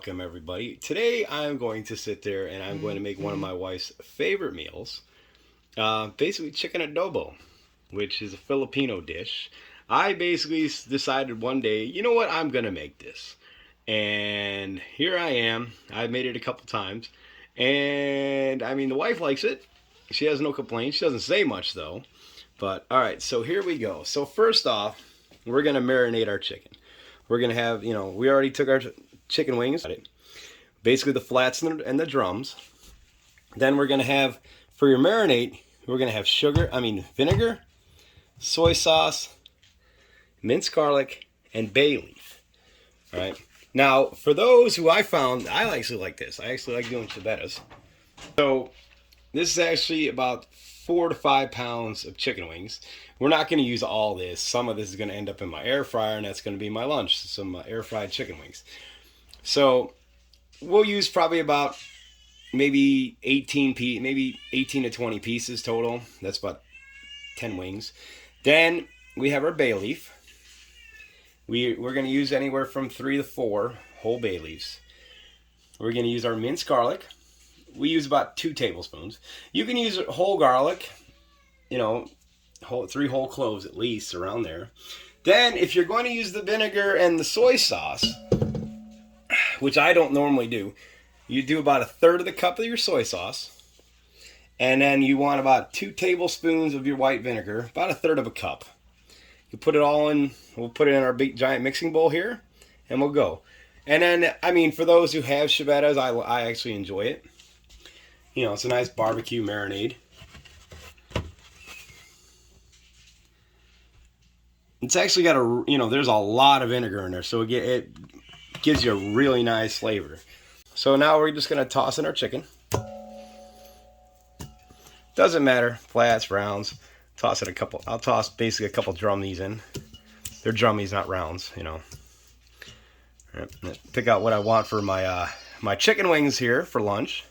welcome everybody. Today I'm going to sit there and I'm going to make one of my wife's favorite meals. Basically chicken adobo, which is a Filipino dish. I basically decided one day, you know what, I'm going to make this. And here I am. I've made it a couple times. And I mean, the wife likes it. She has no complaints. She doesn't say much though. But all right, so here we go. So first off, we're going to marinate our chicken. We're going to have, we already took our chicken wings, basically the flats and the drums. Then we're going to have, for your marinade, we're going to have vinegar, soy sauce, minced garlic, and bay leaf. All right. Now, for those who I found, I actually like this. I actually like doing ciabattas. So this is actually about 4 to 5 pounds of chicken wings. We're not going to use all this. Some of this is going to end up in my air fryer, and that's going to be my lunch, some air fried chicken wings. So we'll use probably about maybe 18 to 20 pieces total. That's about 10 wings. Then we have our bay leaf. We're going to use anywhere from 3 to 4 whole bay leaves. We're going to use our minced garlic. We use about 2 tablespoons. You can use whole garlic, 3 whole cloves at least, around there. Then if you're going to use the vinegar and the soy sauce, which I don't normally do, you do about 1/3 of the cup of your soy sauce. And then you want about 2 tablespoons of your white vinegar, about 1/3 of a cup. You put it all in, we'll put it in our big giant mixing bowl here, and we'll go. And then, for those who have ciabattas, I actually enjoy it. It's a nice barbecue marinade. It's actually got there's a lot of vinegar in there, so it gives you a really nice flavor. So now we're just going to toss in our chicken. Doesn't matter, flats, rounds. Toss it I'll toss basically a couple drummies in. They're drummies, not rounds, All right, pick out what I want for my my chicken wings here for lunch.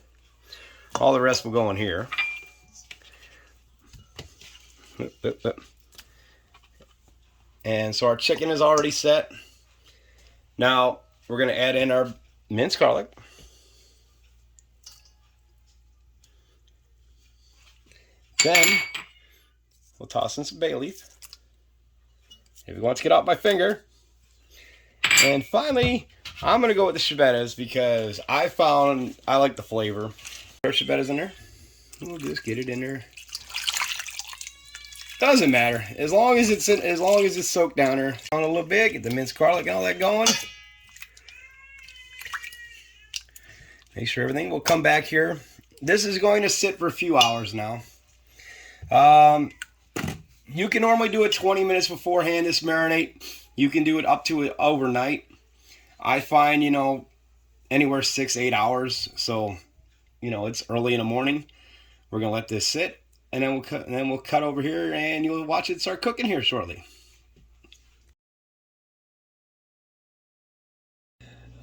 All the rest will go in here. And so our chicken is already set. Now we're going to add in our minced garlic. Then we'll toss in some bay leaf. If you want to get out my finger. And finally, I'm going to go with the ciabattas because I found I like the flavor. Our ciabattas in there. We'll just get it in there. Doesn't matter as long as it's soaked down there. On a little bit, get the minced garlic and all that going. Make sure everything will come back here. This is going to sit for a few hours now. You can normally do it 20 minutes beforehand. This marinade, you can do it up to overnight. I find anywhere 6-8 hours. So. It's early in the morning. We're gonna let this sit, and then we'll cut over here, and you'll watch it start cooking here shortly.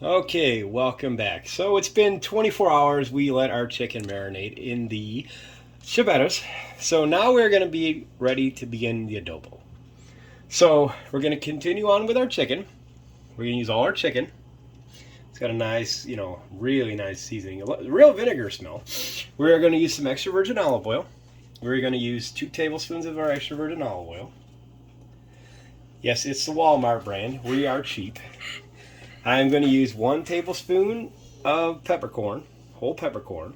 Okay, welcome back. So it's been 24 hours. We let our chicken marinate in the ciabattas. So now we're gonna be ready to begin the adobo. So we're gonna continue on with our chicken. We're gonna use all our chicken. It's got a nice, really nice seasoning, real vinegar smell. We're going to use some extra virgin olive oil. We're going to use 2 tablespoons of our extra virgin olive oil. Yes, it's the Walmart brand. We are cheap. I'm going to use 1 tablespoon of peppercorn, whole peppercorn.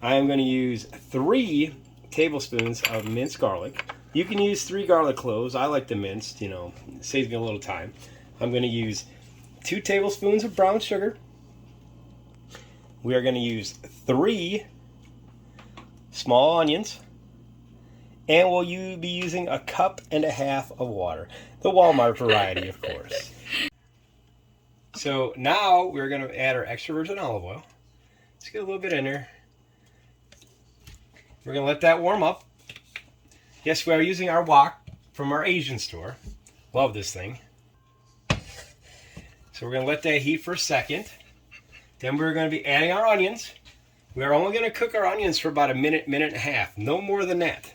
I am going to use 3 tablespoons of minced garlic. You can use 3 garlic cloves. I like the minced, it saves me a little time. I'm going to use 2 tablespoons of brown sugar. We are going to use 3 small onions. And we'll be using 1.5 cups of water. The Walmart variety, of course. So now we're going to add our extra virgin olive oil. Let's get a little bit in there. We're going to let that warm up. Yes, we are using our wok from our Asian store. Love this thing. So we're going to let that heat for a second. Then we're going to be adding our onions. We are only going to cook our onions for about a minute, minute and a half. No more than that.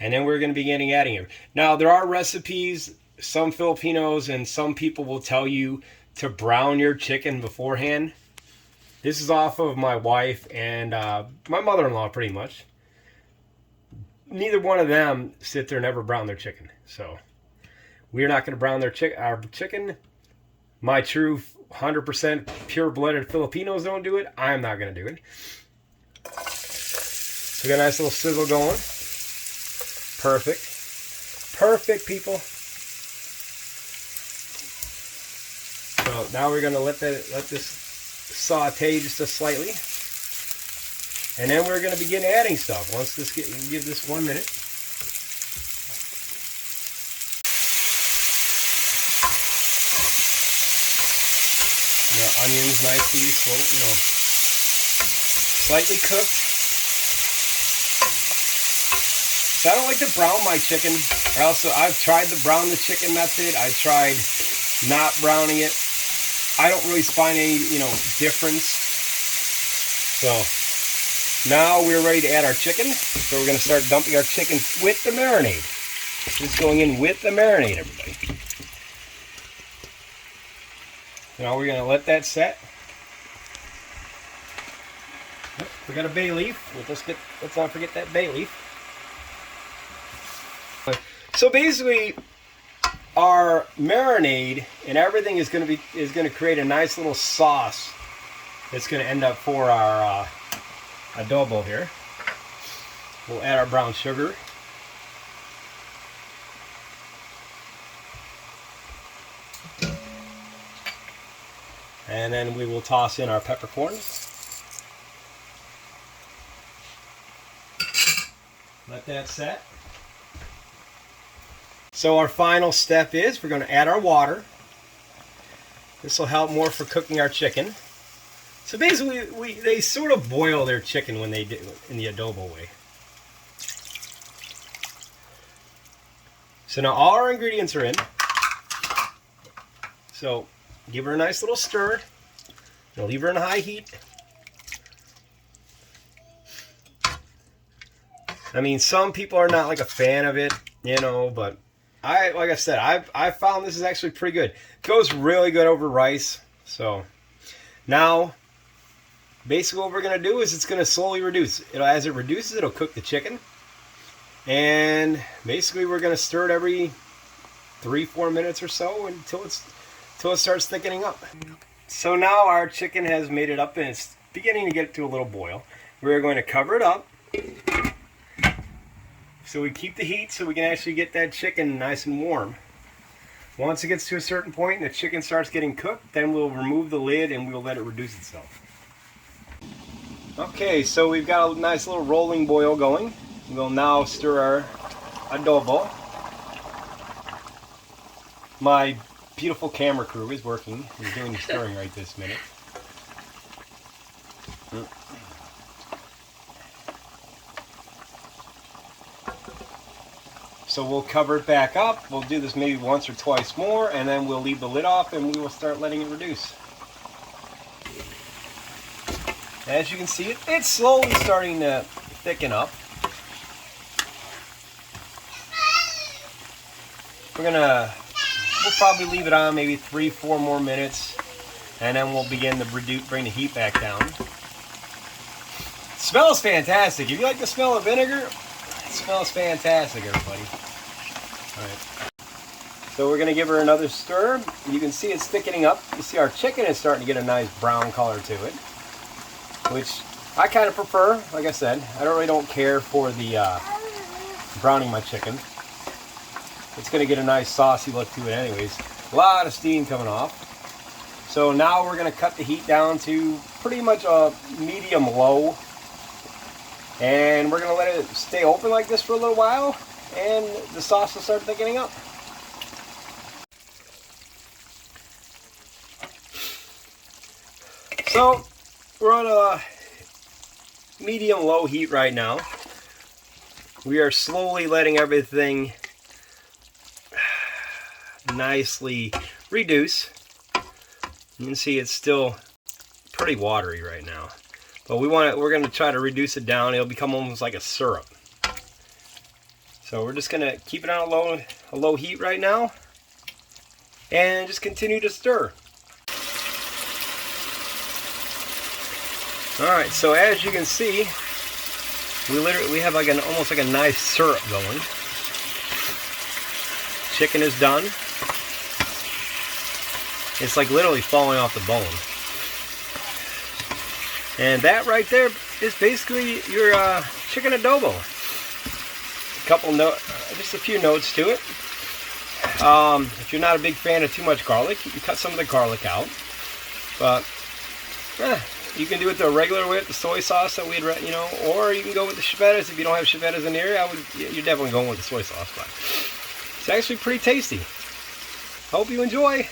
And then we're going to begin adding it. Now, there are recipes, some Filipinos and some people will tell you to brown your chicken beforehand. This is off of my wife and my mother-in-law, pretty much. Neither one of them sit there and ever brown their chicken. So we're not going to brown our chicken. My true 100% pure-blooded Filipinos don't do it. I'm not going to do it. So we got a nice little sizzle going. Perfect. Perfect, people. So now we're going to let this saute just slightly. And then we're going to begin adding stuff. Once this give this 1 minute. Onions nicely, slightly cooked. So I don't like to brown my chicken. I've tried the brown the chicken method. I tried not browning it. I don't really find any, difference. So now we're ready to add our chicken. So we're going to start dumping our chicken with the marinade. Just going in with the marinade, everybody. Now we're going to let that set. We got a bay leaf. Let's not forget that bay leaf. So basically, our marinade and everything is going to create a nice little sauce that's going to end up for our adobo here. We'll add our brown sugar. And then we will toss in our peppercorns. Let that set. So our final step is we're going to add our water. This will help more for cooking our chicken. So basically, they sort of boil their chicken when they do in the adobo way. So now all our ingredients are in. So give her a nice little stir. Now leave her in high heat. I mean, some people are not like a fan of it, but like I said, I found this is actually pretty good. It goes really good over rice. So now, basically what we're going to do is it's going to slowly reduce. As it reduces, it'll cook the chicken. And basically we're going to stir it every 3-4 minutes or so until it starts thickening up. So now our chicken has made it up and it's beginning to get to a little boil. We're going to cover it up. So we keep the heat so we can actually get that chicken nice and warm. Once it gets to a certain point and the chicken starts getting cooked, then we'll remove the lid and we'll let it reduce itself. Okay, so we've got a nice little rolling boil going. We'll now stir our adobo. My beautiful camera crew is working. He's doing the stirring right this minute. So we'll cover it back up. We'll do this maybe once or twice more, and then we'll leave the lid off and we will start letting it reduce. As you can see, it's slowly starting to thicken up. We'll probably leave it on maybe 3-4 more minutes, and then we'll begin to bring the heat back down. It smells fantastic. If you like the smell of vinegar, it smells fantastic, everybody. All right. So we're going to give her another stir. You can see it's thickening up. You see our chicken is starting to get a nice brown color to it, which I kind of prefer. Like I said, I really don't care for the browning my chicken. It's going to get a nice saucy look to it anyways. A lot of steam coming off. So now we're going to cut the heat down to pretty much a medium-low. And we're going to let it stay open like this for a little while. And the sauce will start thickening up. So we're on a medium-low heat right now. We are slowly letting everything nicely reduce. You can see it's still pretty watery right now, but we're going to try to reduce it down. It'll become almost like a syrup. So we're just going to keep it on a low heat right now and just continue to stir. All right, so as you can see, we have like almost like a nice syrup going. Chicken is done. It's like literally falling off the bone. And that right there is basically your chicken adobo. Just a few notes to it. If you're not a big fan of too much garlic, you can cut some of the garlic out. But you can do it the regular way, the soy sauce that we'd, or you can go with the chevetas. If you don't have chevetas in the area, you're definitely going with the soy sauce. But it's actually pretty tasty. Hope you enjoy.